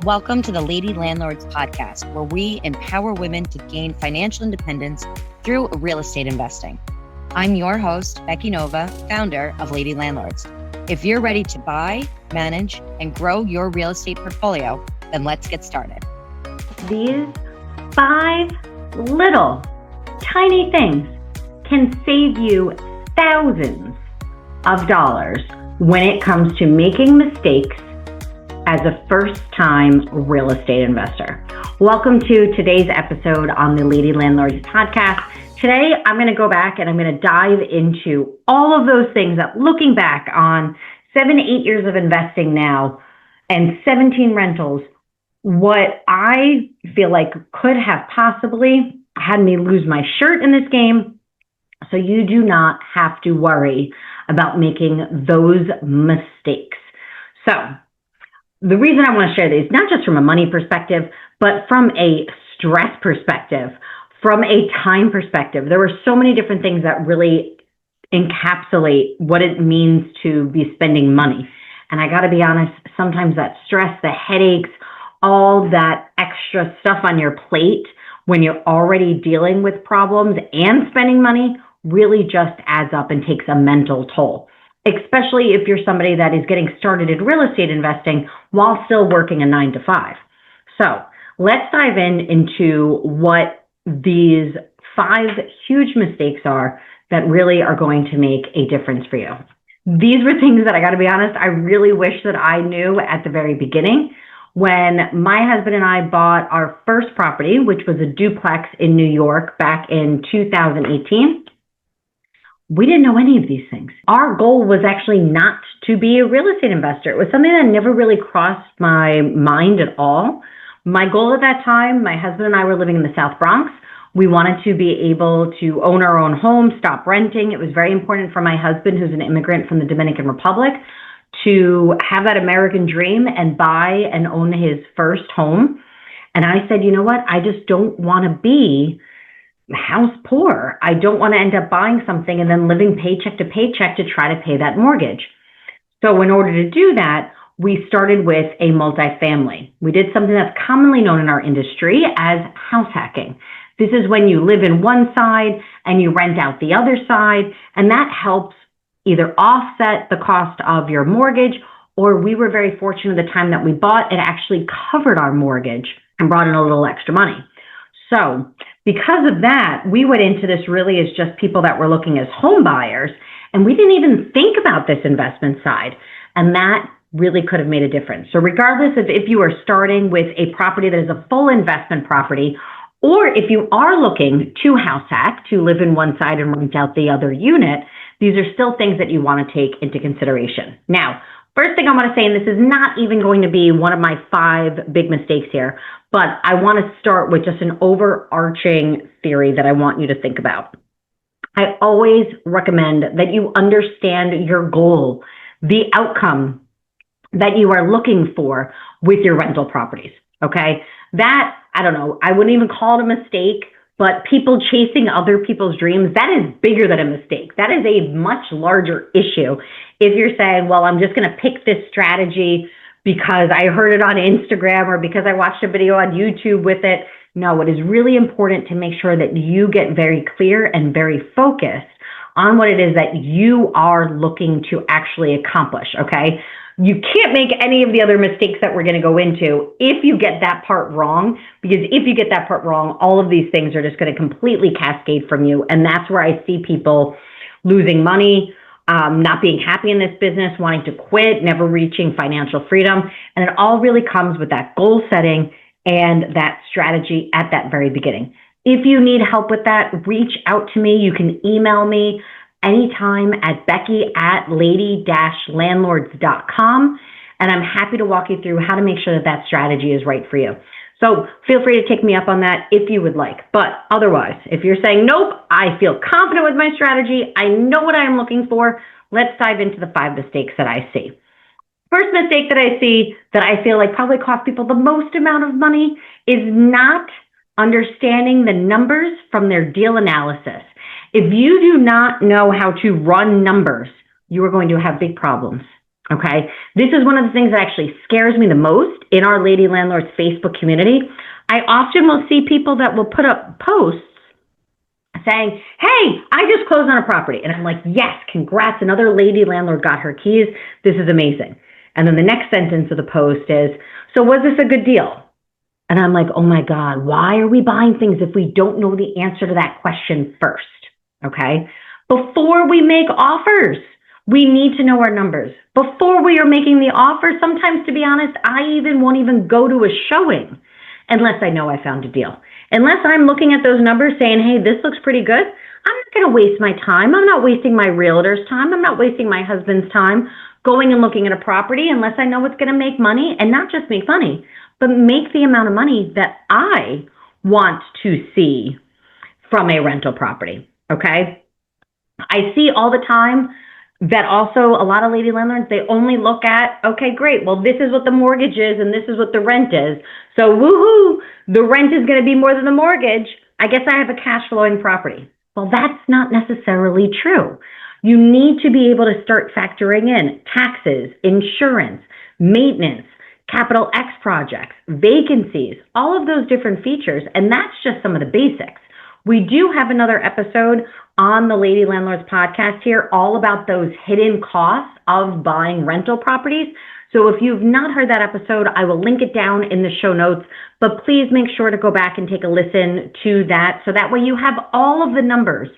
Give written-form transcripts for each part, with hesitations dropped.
Welcome to the Lady Landlords podcast, where we empower women to gain financial independence through real estate investing. I'm your host, Becky Nova, founder of Lady Landlords. If you're ready to buy, manage, and grow your real estate portfolio, then let's get started. These 5 little tiny things can save you thousands of dollars when it comes to making mistakes as a first-time real estate investor. Welcome to today's episode on the Lady Landlords podcast. Today, I'm going to go back and I'm going to dive into all of those things that, looking back on 7 to 8 years of investing now and 17 rentals, what I feel like could have possibly had me lose my shirt in this game, so you do not have to worry about making those mistakes. So, the reason I want to share these, not just from a money perspective, but from a stress perspective, from a time perspective. There were so many different things that really encapsulate what it means to be spending money. And I got to be honest, sometimes that stress, the headaches, all that extra stuff on your plate when you're already dealing with problems and spending money really just adds up and takes a mental toll, especially if you're somebody that is getting started in real estate investing while still working a 9 to 5. So let's dive into what these 5 huge mistakes are that really are going to make a difference for you. These were things that, I got to be honest, I really wish that I knew at the very beginning. When my husband and I bought our first property, which was a duplex in New York back in 2018, we didn't know any of these things. Our goal was actually not to be a real estate investor. It was something that never really crossed my mind at all. My goal at that time, my husband and I were living in the South Bronx. We wanted to be able to own our own home, stop renting. It was very important for my husband, who's an immigrant from the Dominican Republic, to have that American dream and buy and own his first home. And I said, you know what? I just don't want to be house poor. I don't want to end up buying something and then living paycheck to paycheck to try to pay that mortgage. So in order to do that, we started with a multifamily. We did something that's commonly known in our industry as house hacking. This is when you live in one side and you rent out the other side, and that helps either offset the cost of your mortgage, or we were very fortunate the time that we bought, it actually covered our mortgage and brought in a little extra money. So because of that, we went into this really as just people that were looking as home buyers, and we didn't even think about this investment side, and that really could have made a difference. So regardless of if you are starting with a property that is a full investment property, or if you are looking to house hack, to live in one side and rent out the other unit, these are still things that you want to take into consideration. Now, first thing I want to say, and this is not even going to be one of my 5 big mistakes here, but I want to start with just an overarching theory that I want you to think about. I always recommend that you understand your goal, the outcome that you are looking for with your rental properties, okay? That, I don't know, I wouldn't even call it a mistake, but people chasing other people's dreams, that is bigger than a mistake. That is a much larger issue. If you're saying, well, I'm just going to pick this strategy because I heard it on Instagram or because I watched a video on YouTube with it. No, it is really important to make sure that you get very clear and very focused on what it is that you are looking to actually accomplish, okay? You can't make any of the other mistakes that we're going to go into if you get that part wrong, because if you get that part wrong, all of these things are just going to completely cascade from you. And that's where I see people losing money, not being happy in this business, wanting to quit, never reaching financial freedom. And it all really comes with that goal setting and that strategy at that very beginning. If you need help with that, reach out to me. You can email me anytime at becky@lady-landlords.com. And I'm happy to walk you through how to make sure that that strategy is right for you. So feel free to take me up on that if you would like. But otherwise, if you're saying, nope, I feel confident with my strategy, I know what I'm looking for, let's dive into the 5 mistakes that I see. First mistake that I see that I feel like probably cost people the most amount of money is not understanding the numbers from their deal analysis. If you do not know how to run numbers, you are going to have big problems. Okay. This is one of the things that actually scares me the most in our Lady Landlords Facebook community. I often will see people that will put up posts saying, hey, I just closed on a property. And I'm like, yes, congrats. Another lady landlord got her keys. This is amazing. And then the next sentence of the post is, so was this a good deal? And I'm like, oh my God, why are we buying things if we don't know the answer to that question first? Okay. Before we make offers, we need to know our numbers. Before we are making the offer, sometimes, to be honest, I won't even go to a showing unless I know I found a deal. Unless I'm looking at those numbers saying, hey, this looks pretty good, I'm not going to waste my time. I'm not wasting my realtor's time. I'm not wasting my husband's time going and looking at a property unless I know it's going to make money, and not just make money, but make the amount of money that I want to see from a rental property. Okay. I see all the time that also a lot of lady landlords, they only look at, okay, great, well, this is what the mortgage is and this is what the rent is. So woohoo, the rent is going to be more than the mortgage. I guess I have a cash flowing property. Well, that's not necessarily true. You need to be able to start factoring in taxes, insurance, maintenance, capital X projects, vacancies, all of those different features. And that's just some of the basics. We do have another episode on the Lady Landlords podcast here, all about those hidden costs of buying rental properties. So if you've not heard that episode, I will link it down in the show notes, but please make sure to go back and take a listen to that. So that way you have all of the numbers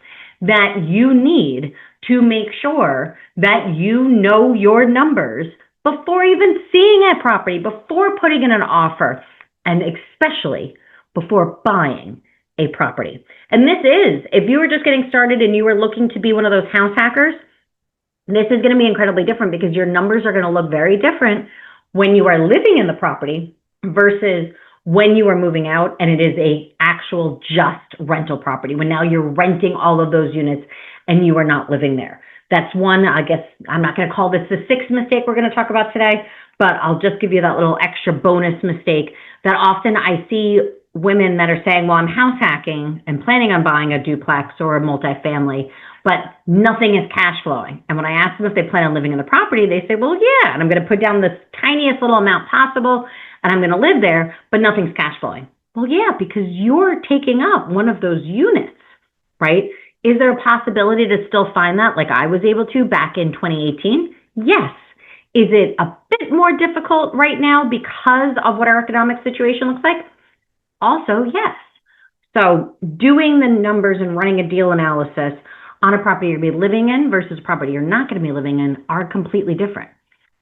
that you need to make sure that you know your numbers before even seeing a property, before putting in an offer, and especially before buying a property. And this is, if you were just getting started and you were looking to be one of those house hackers, this is going to be incredibly different because your numbers are going to look very different when you are living in the property versus when you are moving out and it is a actual just rental property, when now you're renting all of those units and you are not living there. That's one, I guess, I'm not going to call this the sixth mistake we're going to talk about today, but I'll just give you that little extra bonus mistake that often I see women that are saying, well, I'm house hacking and planning on buying a duplex or a multifamily, but nothing is cash flowing. And when I ask them if they plan on living in the property, they say, well, yeah, and I'm going to put down the tiniest little amount possible and I'm going to live there, but nothing's cash flowing. Well, yeah, because you're taking up one of those units, right? Is there a possibility to still find that like I was able to back in 2018? Yes. Is it a bit more difficult right now because of what our economic situation looks like? Also, yes. So doing the numbers and running a deal analysis on a property you're going to be living in versus a property you're not going to be living in are completely different.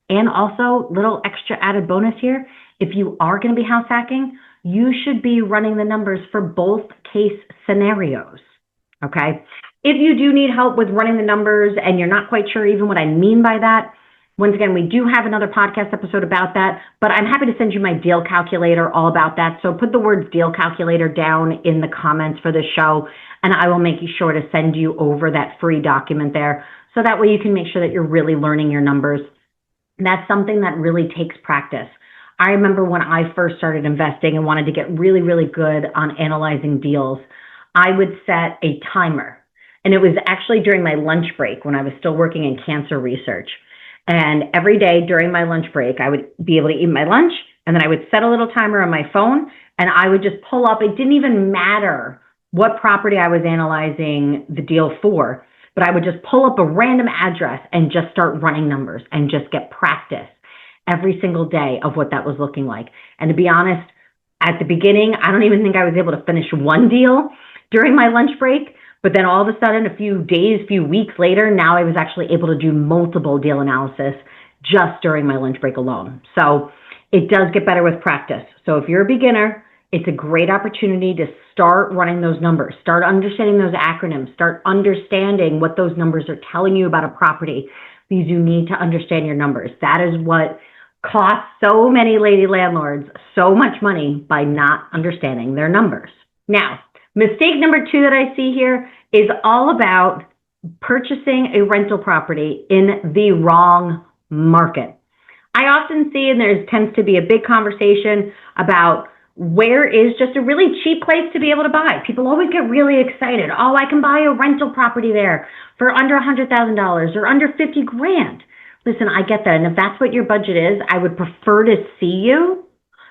And also, little extra added bonus here, if you are going to be house hacking, you should be running the numbers for both case scenarios, okay? If you do need help with running the numbers and you're not quite sure even what I mean by that, once again, we do have another podcast episode about that, but I'm happy to send you my deal calculator all about that. So put the words deal calculator down in the comments for the show, and I will make sure to send you over that free document there. So that way you can make sure that you're really learning your numbers. That's something that really takes practice. I remember when I first started investing and wanted to get really, really good on analyzing deals, I would set a timer. And it was actually during my lunch break when I was still working in cancer research. And every day during my lunch break, I would be able to eat my lunch, and then I would set a little timer on my phone, and I would just pull up. It didn't even matter what property I was analyzing the deal for, but I would just pull up a random address and just start running numbers and just get practice every single day of what that was looking like. And to be honest, at the beginning, I don't even think I was able to finish one deal during my lunch break. But then all of a sudden, a few days, few weeks later, now I was actually able to do multiple deal analysis just during my lunch break alone. So it does get better with practice. So if you're a beginner, it's a great opportunity to start running those numbers, start understanding those acronyms, start understanding what those numbers are telling you about a property, because you need to understand your numbers. That is what costs so many lady landlords so much money, by not understanding their numbers. Now, mistake number 2 that I see here is all about purchasing a rental property in the wrong market. I often see, and there tends to be a big conversation about where is just a really cheap place to be able to buy. People always get really excited. Oh, I can buy a rental property there for under $100,000 or under $50,000. listen, I get that. And if that's what your budget is, I would prefer to see you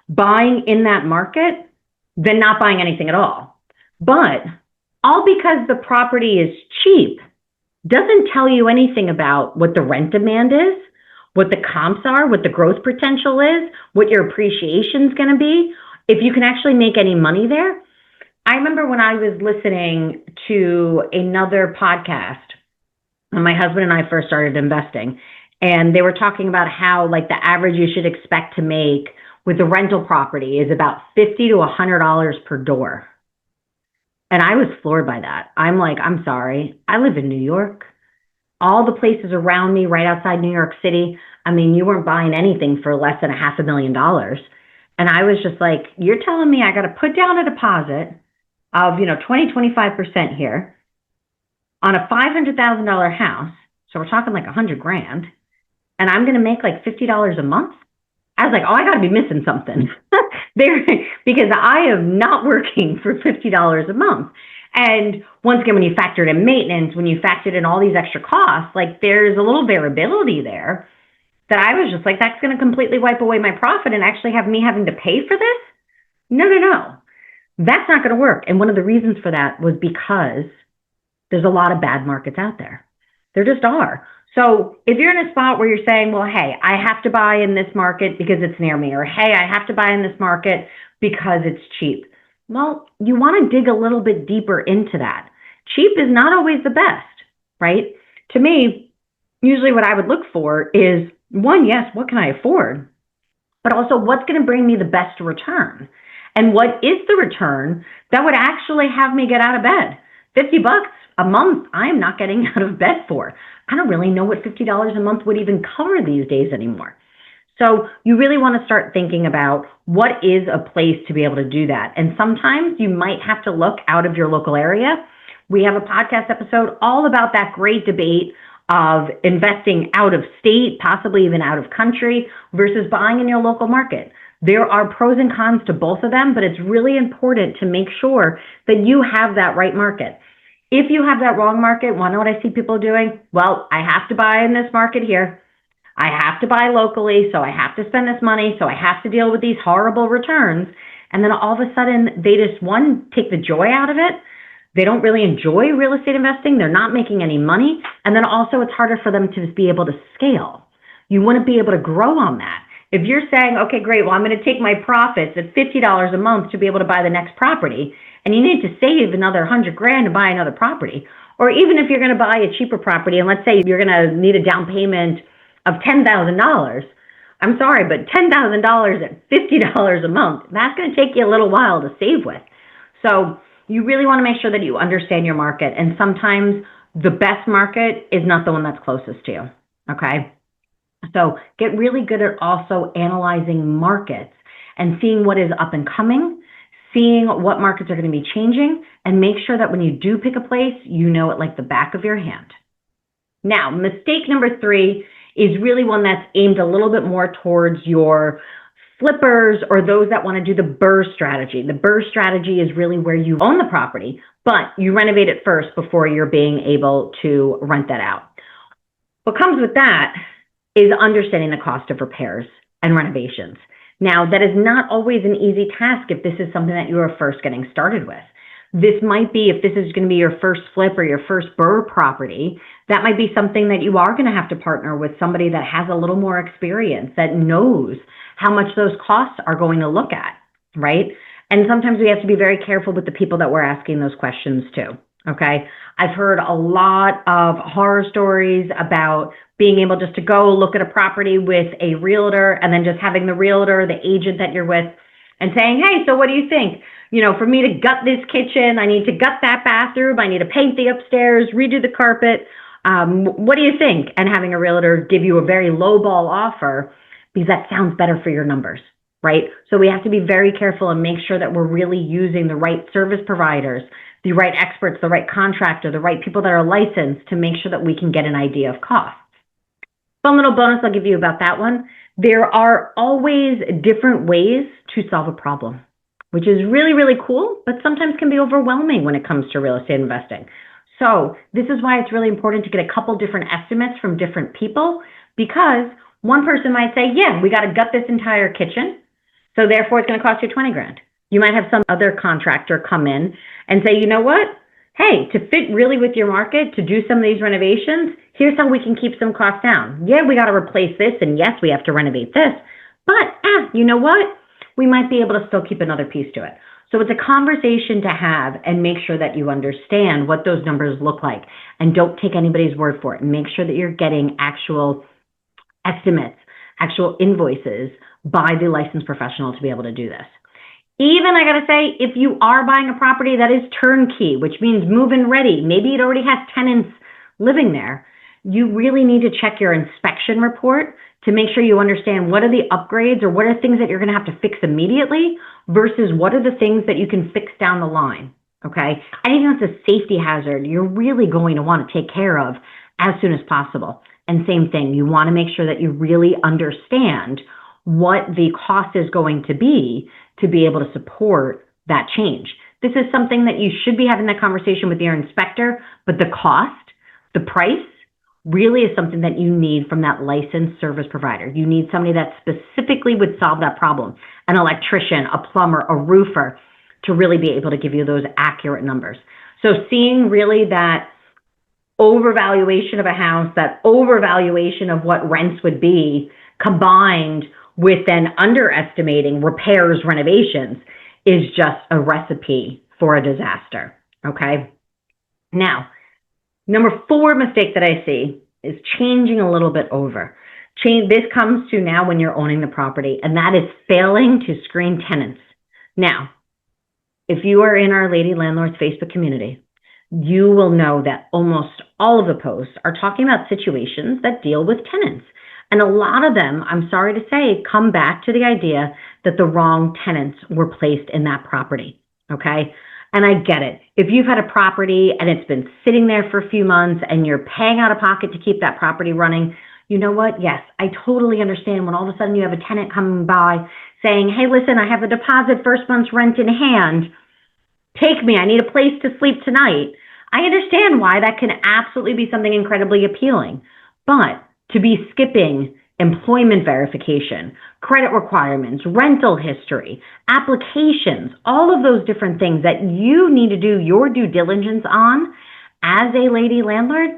buying in that market than not buying anything at all. But all because the property is cheap doesn't tell you anything about what the rent demand is, what the comps are, what the growth potential is, what your appreciation is going to be, if you can actually make any money there. I remember when I was listening to another podcast when my husband and I first started investing, and they were talking about how like the average you should expect to make with the rental property is about $50 to $100 per door. And I was floored by that. I'm like, I'm sorry. I live in New York. All the places around me right outside New York City, I mean, you weren't buying anything for less than $500,000. And I was just like, you're telling me I got to put down a deposit of, 20-25% here on a $500,000 house. So we're talking like $100,000. And I'm going to make like $50 a month. I was like, oh, I got to be missing something there, because I am not working for $50 a month. And once again, when you factor in maintenance, when you factor in all these extra costs, like there's a little variability there that I was just like, that's going to completely wipe away my profit and actually have me having to pay for this? No. That's not going to work. And one of the reasons for that was because there's a lot of bad markets out there. There just are. So if you're in a spot where you're saying, well, hey, I have to buy in this market because it's near me, or hey, I have to buy in this market because it's cheap. Well, you want to dig a little bit deeper into that. Cheap is not always the best, right? To me, usually what I would look for is, one, yes, what can I afford? But also, what's going to bring me the best return? And what is the return that would actually have me get out of bed? $50 a month, I am not getting out of bed for. I don't really know what $50 a month would even cover these days anymore. So you really want to start thinking about what is a place to be able to do that. And sometimes you might have to look out of your local area. We have a podcast episode all about that great debate of investing out of state, possibly even out of country, versus buying in your local market. There are pros and cons to both of them, but it's really important to make sure that you have that right market. If you have that wrong market, want to know what I see people doing? Well, I have to buy in this market here. I have to buy locally, so I have to spend this money, so I have to deal with these horrible returns. And then all of a sudden, they just, one, take the joy out of it. They don't really enjoy real estate investing. They're not making any money. And then also, it's harder for them to be able to scale. You want to be able to grow on that. If you're saying, okay, great, well, I'm going to take my profits at $50 a month to be able to buy the next property, and you need to save another $100,000 to buy another property, or even if you're going to buy a cheaper property, and let's say you're going to need a down payment of $10,000, I'm sorry, but $10,000 at $50 a month, that's going to take you a little while to save with. So you really want to make sure that you understand your market, and sometimes the best market is not the one that's closest to you, okay? So get really good at also analyzing markets and seeing what is up and coming, seeing what markets are going to be changing, and make sure that when you do pick a place, you know it like the back of your hand. Now, mistake number 3 is really one that's aimed a little bit more towards your flippers or those that want to do the BRRRR strategy. The BRRRR strategy is really where you own the property, but you renovate it first before you're being able to rent that out. What comes with that is understanding the cost of repairs and renovations. Now, that is not always an easy task if this is something that you are first getting started with. This might be, if this is going to be your first flip or your first BRRRR property, that might be something that you are going to have to partner with somebody that has a little more experience, that knows how much those costs are going to look at, right? And sometimes we have to be very careful with the people that we're asking those questions to, okay? I've heard a lot of horror stories about being able just to go look at a property with a realtor and then just having the realtor, the agent that you're with, and saying, hey, so what do you think? For me to gut this kitchen, I need to gut that bathroom, I need to paint the upstairs, redo the carpet. What do you think? And having a realtor give you a very lowball offer because that sounds better for your numbers, right? So we have to be very careful and make sure that we're really using the right service providers, the right experts, the right contractor, the right people that are licensed to make sure that we can get an idea of costs. Fun little bonus I'll give you about that one. There are always different ways to solve a problem, which is really, really cool, but sometimes can be overwhelming when it comes to real estate investing. So this is why it's really important to get a couple different estimates from different people, Because one person might say, yeah, we got to gut this entire kitchen, so therefore it's going to cost you 20 grand. You might have some other contractor come in and say, you know what? Hey, to fit really with your market, to do some of these renovations, here's how we can keep some costs down. Yeah, we got to replace this, and yes, we have to renovate this, but you know what? We might be able to still keep another piece to it. So it's a conversation to have, and make sure that you understand what those numbers look like, and don't take anybody's word for it, and make sure that you're getting actual estimates, actual invoices by the licensed professional to be able to do this. Even, I gotta say, if you are buying a property that is turnkey, which means move-in ready, maybe it already has tenants living there, you really need to check your inspection report to make sure you understand what are the upgrades or what are things that you're gonna have to fix immediately versus what are the things that you can fix down the line, okay? Anything that's a safety hazard, you're really going to wanna take care of as soon as possible. And same thing, you wanna make sure that you really understand what the cost is going to be able to support that change. This is something that you should be having that conversation with your inspector, but the cost, the price, really is something that you need from that licensed service provider. You need somebody that specifically would solve that problem, an electrician, a plumber, a roofer, to really be able to give you those accurate numbers. So seeing really that overvaluation of a house, that overvaluation of what rents would be, combined with then underestimating repairs, renovations, is just a recipe for a disaster, okay? Now, number 4 mistake that I see is changing a little bit over. This comes to now when you're owning the property, and that is failing to screen tenants. Now, if you are in our Lady Landlords Facebook community, you will know that almost all of the posts are talking about situations that deal with tenants. And a lot of them, I'm sorry to say, come back to the idea that the wrong tenants were placed in that property, okay? And I get it. If you've had a property and it's been sitting there for a few months and you're paying out of pocket to keep that property running, you know what? Yes, I totally understand when all of a sudden you have a tenant coming by saying, hey, listen, I have a deposit, first month's rent in hand. Take me, I need a place to sleep tonight. I understand why that can absolutely be something incredibly appealing. But to be skipping employment verification, credit requirements, rental history, applications, all of those different things that you need to do your due diligence on as a lady landlord,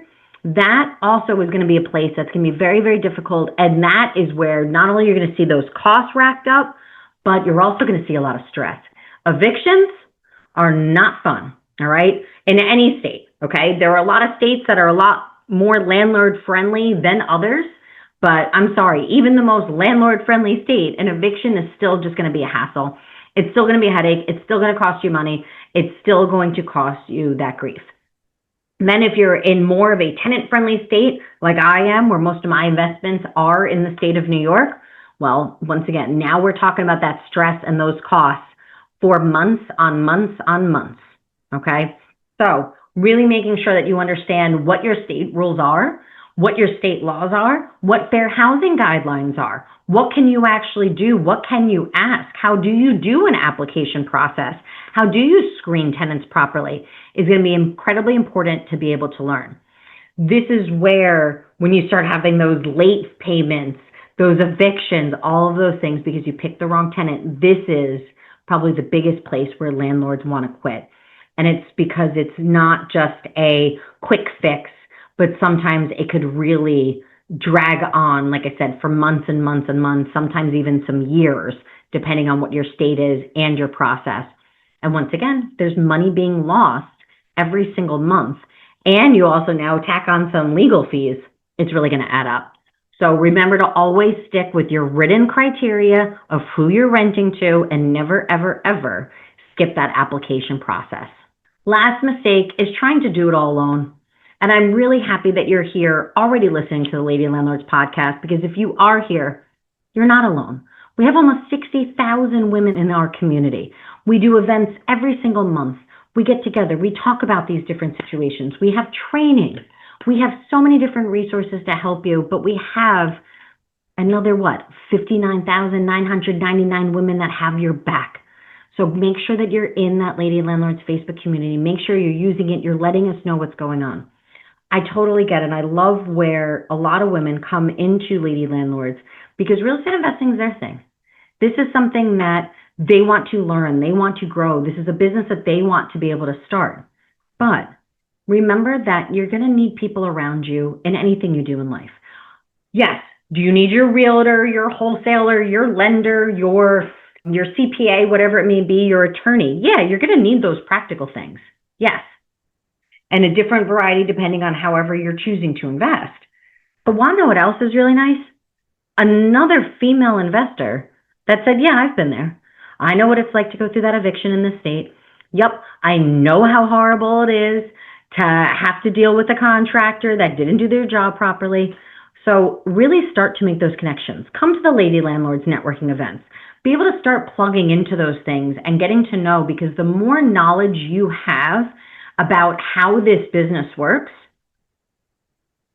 that also is going to be a place that's going to be very, very difficult. And that is where not only you're going to see those costs racked up, but you're also going to see a lot of stress. Evictions are not fun, all right, in any state, okay? There are a lot of states that are a lot more landlord friendly than others, but I'm sorry, even the most landlord friendly state, an eviction is still just going to be a hassle. It's still going to be a headache. It's still going to cost you money. It's still going to cost you that grief. And then if you're in more of a tenant friendly state, like I am, where most of my investments are in the state of New York, well, once again, now we're talking about that stress and those costs for months on months on months, okay? So really making sure that you understand what your state rules are, what your state laws are, what fair housing guidelines are, what can you actually do, what can you ask, how do you do an application process, how do you screen tenants properly, is going to be incredibly important to be able to learn. This is where, when you start having those late payments, those evictions, all of those things, because you picked the wrong tenant, this is probably the biggest place where landlords want to quit. And it's because it's not just a quick fix, but sometimes it could really drag on, like I said, for months and months and months, sometimes even some years, depending on what your state is and your process. And once again, there's money being lost every single month. And you also now tack on some legal fees. It's really going to add up. So remember to always stick with your written criteria of who you're renting to, and never, ever, ever skip that application process. Last mistake is trying to do it all alone. And I'm really happy that you're here already listening to the Lady Landlords podcast, because if you are here, you're not alone. We have almost 60,000 women in our community. We do events every single month. We get together. We talk about these different situations. We have training. We have so many different resources to help you, but we have another, 59,999 women that have your back. So make sure that you're in that Lady Landlords Facebook community. Make sure you're using it. You're letting us know what's going on. I totally get it. I love where a lot of women come into Lady Landlords because real estate investing is their thing. This is something that they want to learn. They want to grow. This is a business that they want to be able to start. But remember that you're going to need people around you in anything you do in life. Yes. Do you need your realtor, your wholesaler, your lender, your CPA, whatever it may be, your attorney? Yeah, you're going to need those practical things. Yes. And a different variety depending on however you're choosing to invest. But want to know what else is really nice? Another female investor that said, yeah, I've been there. I know what it's like to go through that eviction in this state. Yep, I know how horrible it is to have to deal with a contractor that didn't do their job properly. So really start to make those connections. Come to the Lady Landlords networking events. Be able to start plugging into those things and getting to know, because the more knowledge you have about how this business works,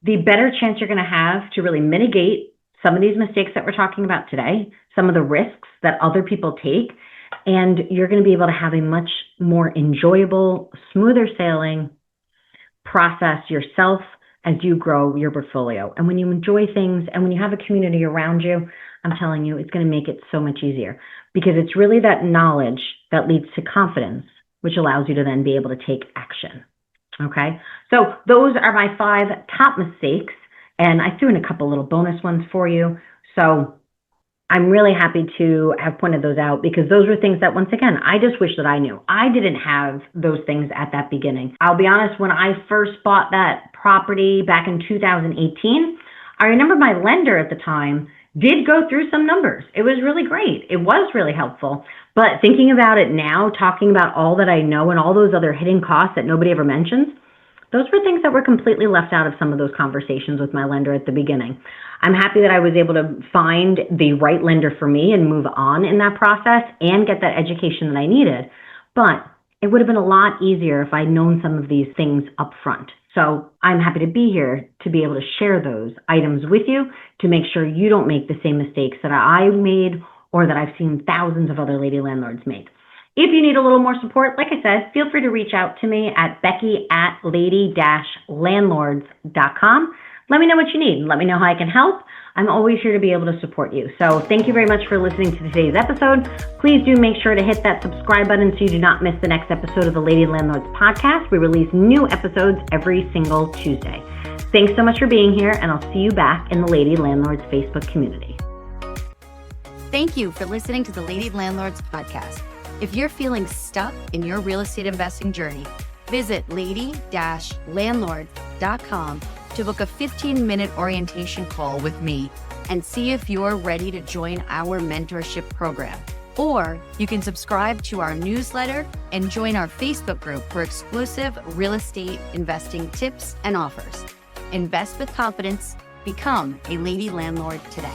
the better chance you're going to have to really mitigate some of these mistakes that we're talking about today, some of the risks that other people take, and you're going to be able to have a much more enjoyable, smoother sailing process yourself as you grow your portfolio. And when you enjoy things and when you have a community around you, I'm telling you, it's going to make it so much easier, because it's really that knowledge that leads to confidence, which allows you to then be able to take action. Okay, so those are my 5 top mistakes, and I threw in a couple little bonus ones for you. So I'm really happy to have pointed those out, because those were things that, once again, I just wish that I knew. I didn't have those things at that beginning. I'll be honest, when I first bought that property back in 2018, I remember my lender at the time did go through some numbers. It was really great. It was really helpful. But thinking about it now, talking about all that I know and all those other hidden costs that nobody ever mentions, those were things that were completely left out of some of those conversations with my lender at the beginning. I'm happy that I was able to find the right lender for me and move on in that process and get that education that I needed. But it would have been a lot easier if I'd known some of these things up front. So I'm happy to be here to be able to share those items with you to make sure you don't make the same mistakes that I made or that I've seen thousands of other lady landlords make. If you need a little more support, like I said, feel free to reach out to me at becky@lady-landlords.com. Let me know what you need. Let me know how I can help. I'm always here to be able to support you. So thank you very much for listening to today's episode. Please do make sure to hit that subscribe button so you do not miss the next episode of the Lady Landlords podcast. We release new episodes every single Tuesday. Thanks so much for being here, and I'll see you back in the Lady Landlords Facebook community. Thank you for listening to the Lady Landlords podcast. If you're feeling stuck in your real estate investing journey, visit lady-landlords.com to book a 15-minute orientation call with me and see if you're ready to join our mentorship program. Or you can subscribe to our newsletter and join our Facebook group for exclusive real estate investing tips and offers. Invest with confidence. Become a Lady Landlord today.